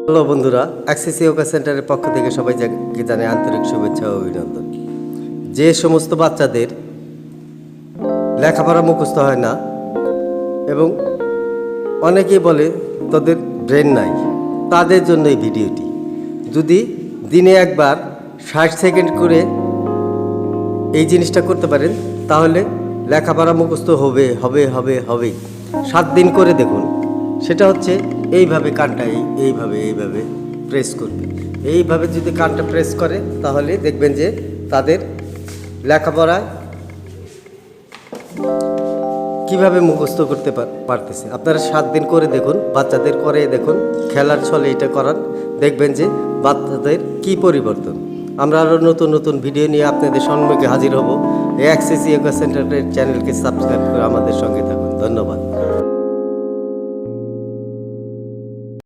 Hello বন্ধুরা, access yoga সেন্টারের পক্ষ থেকে সবাইকে জানাই আন্তরিক শুভেচ্ছা ও অভিনন্দন। যে সমস্ত বাচ্চাদের লেখাপড়া মুখস্থ হয় না এবং অনেকেই বলে তাদের ব্রেন নাই, তাদের জন্য এই ভিডিওটি। যদি দিনে একবার 60 সেকেন্ড করে এই জিনিসটা করতে পারেন তাহলে লেখাপড়া মুখস্থ হবেই। 7 দিন করে দেখুন। সেটা হচ্ছে এইভাবে কানটা এইভাবে প্রেস করবে। এইভাবে যদি কানটা প্রেস করে তাহলে দেখবেন যে তাদের লেখাপড়ায় কিভাবে মুখস্থ করতে পারতেছে। আপনারা 7 দিন করে দেখুন, বাচ্চাদের করে দেখুন, খেলার ছলে এটা করান, দেখবেন যে বাচ্চাদের কি পরিবর্তন। আমরা আরও নতুন নতুন ভিডিও নিয়ে আপনাদের সম্মুখে হাজির হব। এই অ্যাক্সেস যোগা সেন্টারের চ্যানেলকে সাবস্ক্রাইব করে আমাদের সঙ্গে থাকুন। ধন্যবাদ।